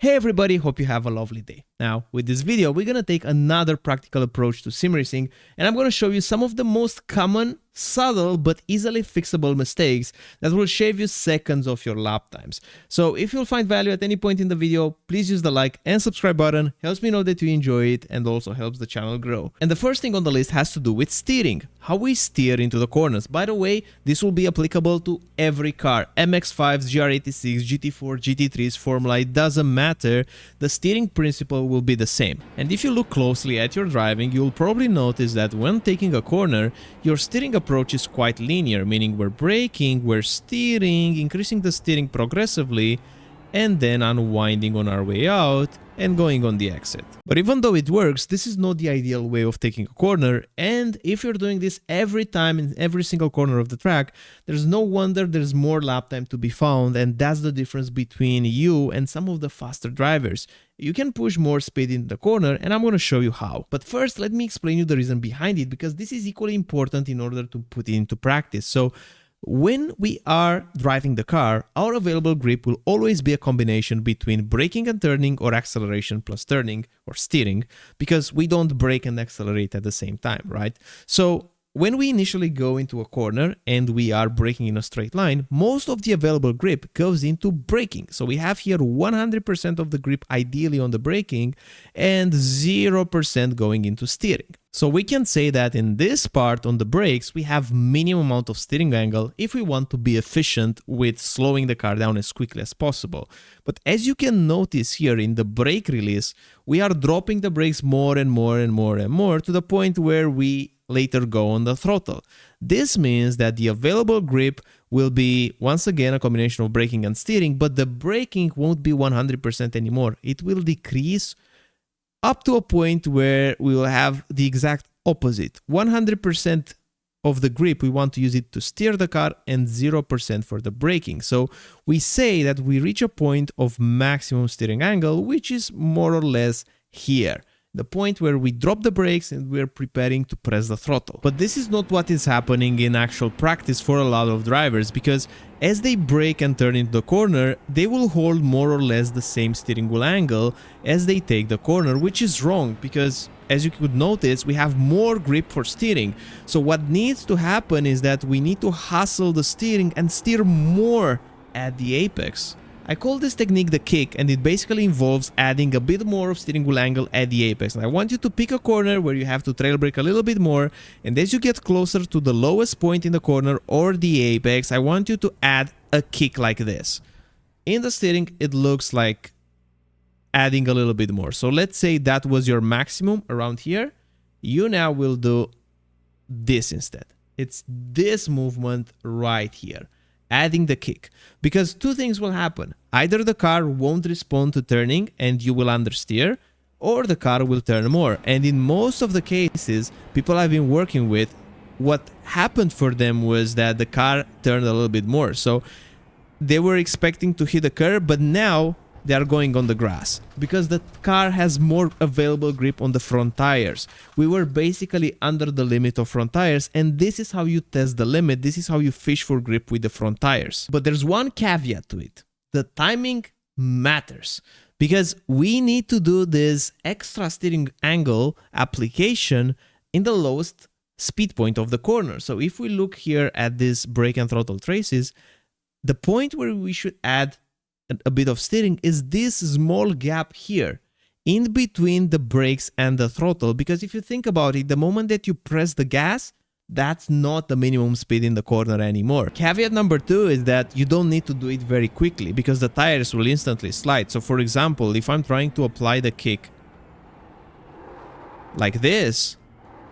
Hey everybody, hope you have a lovely day. Now, with this video, we're gonna take another practical approach to sim racing, and I'm gonna show you some of the most common, subtle, but easily fixable mistakes that will shave you seconds of your lap times. So if you'll find value at any point in the video, please use the like and subscribe button, helps me know that you enjoy it and also helps the channel grow. And the first thing on the list has to do with steering, how we steer into the corners. By the way, this will be applicable to every car, MX-5s, GR86, GT4, GT3s, Formula, it doesn't matter, the steering principle will be the same. And if you look closely at your driving, you'll probably notice that when taking a corner, your steering approach is quite linear, meaning we're braking, we're steering, increasing the steering progressively, and then unwinding on our way out and going on the exit. But even though it works, this is not the ideal way of taking a corner, and if you're doing this every time in every single corner of the track, there's no wonder there's more lap time to be found, and that's the difference between you and some of the faster drivers. You can push more speed in the corner, and I'm going to show you how. But first, let me explain you the reason behind it, because this is equally important in order to put it into practice. So when we are driving the car, our available grip will always be a combination between braking and turning or acceleration plus turning or steering, because we don't brake and accelerate at the same time, right? So when we initially go into a corner and we are braking in a straight line, most of the available grip goes into braking. So we have here 100% of the grip ideally on the braking and 0% going into steering. So we can say that in this part on the brakes, we have minimum amount of steering angle if we want to be efficient with slowing the car down as quickly as possible. But as you can notice here in the brake release, we are dropping the brakes more and more and more and more to the point where we later go on the throttle. This means that the available grip will be once again a combination of braking and steering, but the braking won't be 100% anymore. It will decrease up to a point where we will have the exact opposite. 100% of the grip, we want to use it to steer the car and 0% for the braking. So we say that we reach a point of maximum steering angle, which is more or less here. The point where we drop the brakes and we're preparing to press the throttle. But this is not what is happening in actual practice for a lot of drivers, because as they brake and turn into the corner, they will hold more or less the same steering wheel angle as they take the corner, which is wrong because, as you could notice, we have more grip for steering. So what needs to happen is that we need to hustle the steering and steer more at the apex. I call this technique the kick, and it basically involves adding a bit more of steering wheel angle at the apex. And I want you to pick a corner where you have to trail brake a little bit more, and as you get closer to the lowest point in the corner or the apex, I want you to add a kick like this. In the steering, it looks like adding a little bit more. So let's say that was your maximum around here. You now will do this instead. It's this movement right here, adding the kick, because two things will happen. Either the car won't respond to turning and you will understeer, or the car will turn more. And in most of the cases people I've been working with, what happened for them was that the car turned a little bit more. So they were expecting to hit a curb, but now they are going on the grass because the car has more available grip on the front tires. We were basically under the limit of front tires, and this is how you test the limit. This is how you fish for grip with the front tires. But there's one caveat to it. The timing matters, because we need to do this extra steering angle application in the lowest speed point of the corner. So if we look here at this brake and throttle traces, the point where we should add a bit of steering is this small gap here in between the brakes and the throttle, because if you think about it, the moment that you press the gas, that's not the minimum speed in the corner anymore. Caveat number two is that you don't need to do it very quickly because the tires will instantly slide. So for example, if I'm trying to apply the kick like this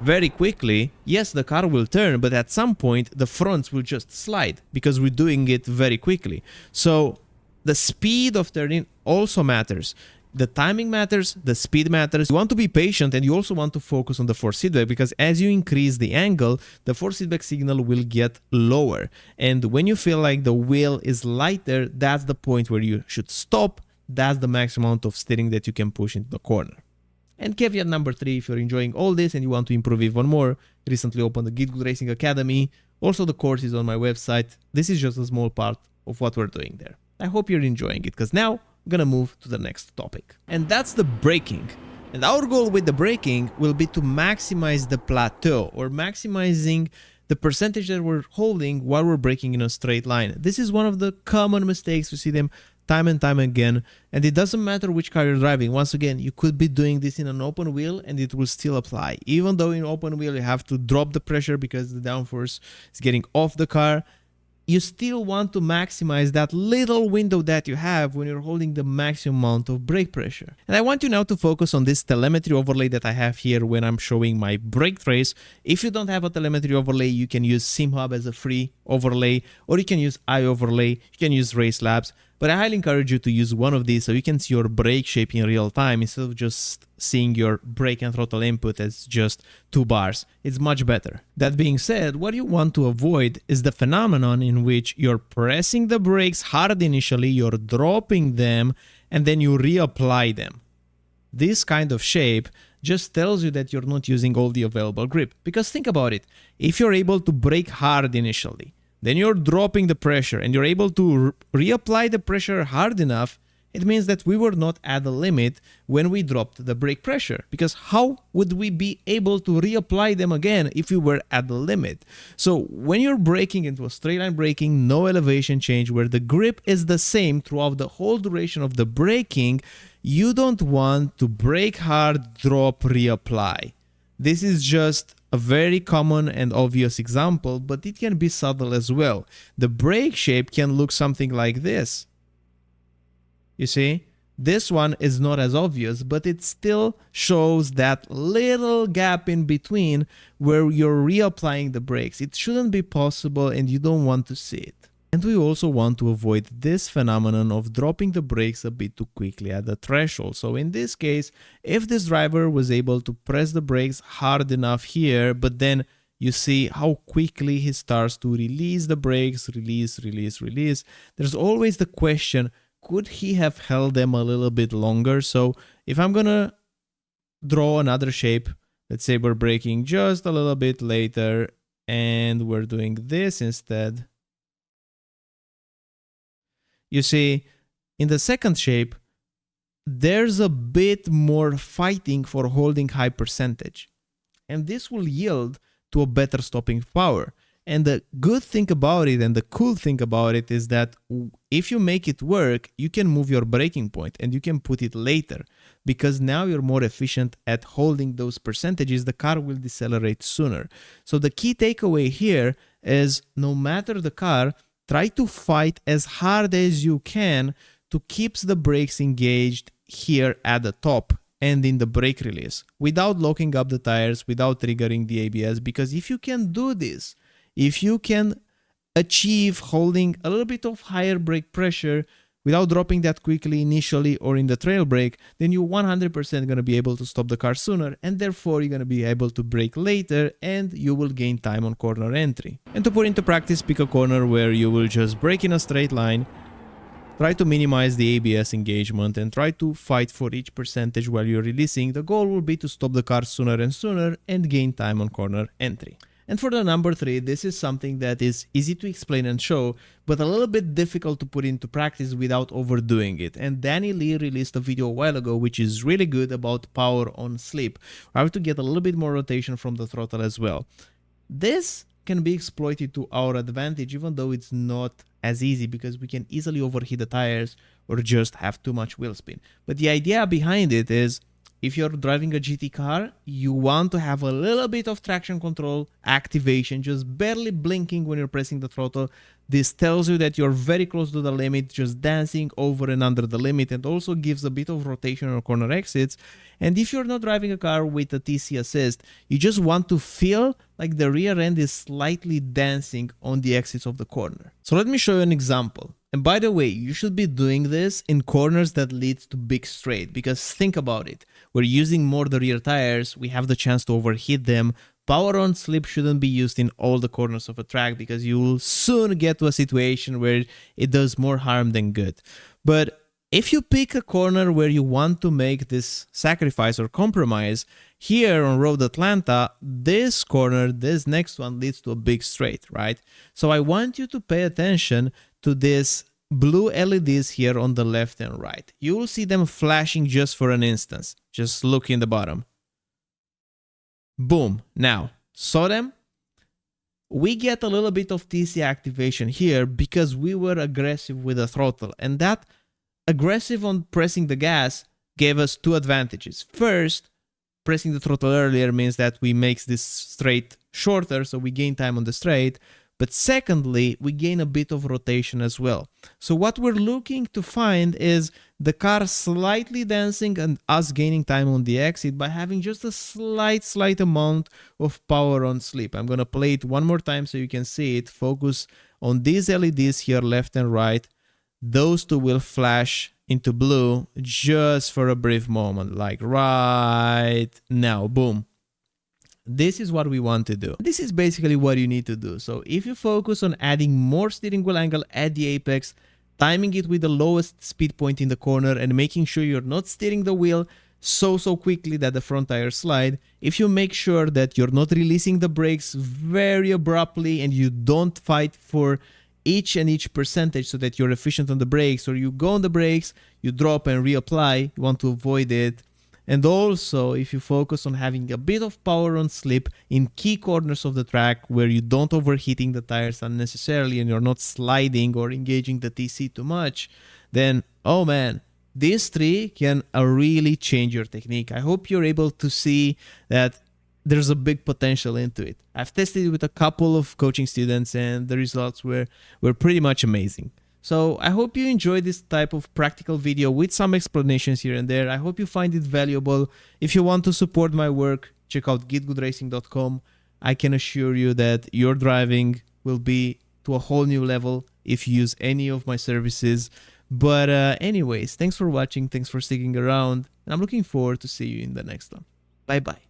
very quickly, yes, the car will turn, but at some point the fronts will just slide because we're doing it very quickly. So the speed of turning also matters. The timing matters, the speed matters. You want to be patient, and you also want to focus on the force feedback, because as you increase the angle, the force feedback signal will get lower. And when you feel like the wheel is lighter, that's the point where you should stop. That's the max amount of steering that you can push into the corner. And caveat number three, if you're enjoying all this and you want to improve even more, recently opened the Get Good Racing Academy. Also, the course is on my website. This is just a small part of what we're doing there. I hope you're enjoying it, because now I'm gonna move to the next topic. And that's the braking. And our goal with the braking will be to maximize the plateau, or maximizing the percentage that we're holding while we're braking in a straight line. This is one of the common mistakes. We see them time and time again, and it doesn't matter which car you're driving. Once again, you could be doing this in an open wheel and it will still apply. Even though in open wheel you have to drop the pressure because the downforce is getting off the car, you still want to maximize that little window that you have when you're holding the maximum amount of brake pressure. And I want you now to focus on this telemetry overlay that I have here when I'm showing my brake trace. If you don't have a telemetry overlay, you can use SimHub as a free overlay, or you can use iOverlay, you can use Race Labs. But I highly encourage you to use one of these so you can see your brake shape in real time instead of just seeing your brake and throttle input as just 2 bars. It's much better. That being said, what you want to avoid is the phenomenon in which you're pressing the brakes hard initially, you're dropping them, and then you reapply them. This kind of shape just tells you that you're not using all the available grip. Because think about it, if you're able to brake hard initially, then you're dropping the pressure and you're able to reapply the pressure hard enough, it means that we were not at the limit when we dropped the brake pressure. Because how would we be able to reapply them again if we were at the limit? So when you're braking into a straight line braking, no elevation change, where the grip is the same throughout the whole duration of the braking, you don't want to brake hard, drop, reapply. This is just a very common and obvious example, but it can be subtle as well. The brake shape can look something like this. You see, this one is not as obvious, but it still shows that little gap in between where you're reapplying the brakes. It shouldn't be possible and you don't want to see it. And we also want to avoid this phenomenon of dropping the brakes a bit too quickly at the threshold. So in this case, if this driver was able to press the brakes hard enough here, but then you see how quickly he starts to release the brakes, release, there's always the question, could he have held them a little bit longer? So if I'm gonna draw another shape, let's say we're braking just a little bit later and we're doing this instead. You see, in the second shape, there's a bit more fighting for holding high percentage. And this will yield to a better stopping power. And the good thing about it and the cool thing about it is that if you make it work, you can move your braking point and you can put it later, because now you're more efficient at holding those percentages. The car will decelerate sooner. So the key takeaway here is, no matter the car, try to fight as hard as you can to keep the brakes engaged here at the top and in the brake release without locking up the tires, without triggering the ABS. Because if you can do this, if you can achieve holding a little bit of higher brake pressure without dropping that quickly initially or in the trail brake, then you're 100% going to be able to stop the car sooner, and therefore you're going to be able to brake later and you will gain time on corner entry. And to put into practice, pick a corner where you will just brake in a straight line, try to minimize the ABS engagement and try to fight for each percentage while you're releasing. The goal will be to stop the car sooner and sooner and gain time on corner entry. And for the number 3, this is something that is easy to explain and show, but a little bit difficult to put into practice without overdoing it. And Danny Lee released a video a while ago, which is really good, about power on slip. I have to get a little bit more rotation from the throttle as well. This can be exploited to our advantage, even though it's not as easy, because we can easily overheat the tires or just have too much wheel spin. But the idea behind it is, if you're driving a GT car, you want to have a little bit of traction control activation, just barely blinking when you're pressing the throttle. This tells you that you're very close to the limit, just dancing over and under the limit, and also gives a bit of rotation on corner exits. And if you're not driving a car with a TC assist, you just want to feel like the rear end is slightly dancing on the exits of the corner. So let me show you an example. And by the way, you should be doing this in corners that lead to big straight, because think about it. We're using more the rear tires, we have the chance to overheat them. Power on slip shouldn't be used in all the corners of a track, because you will soon get to a situation where it does more harm than good. But if you pick a corner where you want to make this sacrifice or compromise, here on Road Atlanta, this corner, this next one, leads to a big straight, right? So I want you to pay attention to this blue LEDs here on the left and right. You will see them flashing just for an instance. Just look in the bottom. Boom. Now, saw them? We get a little bit of TC activation here because we were aggressive with the throttle, and that aggressive on pressing the gas gave us two advantages. First, pressing the throttle earlier means that we make this straight shorter, so we gain time on the straight. But secondly, we gain a bit of rotation as well. So what we're looking to find is the car slightly dancing and us gaining time on the exit by having just a slight amount of power on slip. I'm going to play it one more time so you can see it. Focus on these LEDs here, left and right. Those two will flash into blue just for a brief moment, like right now. Boom. This is what we want to do. This is basically what you need to do. So if you focus on adding more steering wheel angle at the apex, timing it with the lowest speed point in the corner and making sure you're not steering the wheel so quickly that the front tires slide, if you make sure that you're not releasing the brakes very abruptly and you don't fight for each percentage so that you're efficient on the brakes, or you go on the brakes, you drop and reapply, you want to avoid it. And also, if you focus on having a bit of power on slip in key corners of the track where you don't overheating the tires unnecessarily and you're not sliding or engaging the TC too much, then, oh man, these three can really change your technique. I hope you're able to see that there's a big potential into it. I've tested it with a couple of coaching students and the results were pretty much amazing. So I hope you enjoyed this type of practical video with some explanations here and there. I hope you find it valuable. If you want to support my work, check out getgoodracing.com. I can assure you that your driving will be to a whole new level if you use any of my services. But anyways, thanks for watching. Thanks for sticking around. And I'm looking forward to see you in the next one. Bye-bye.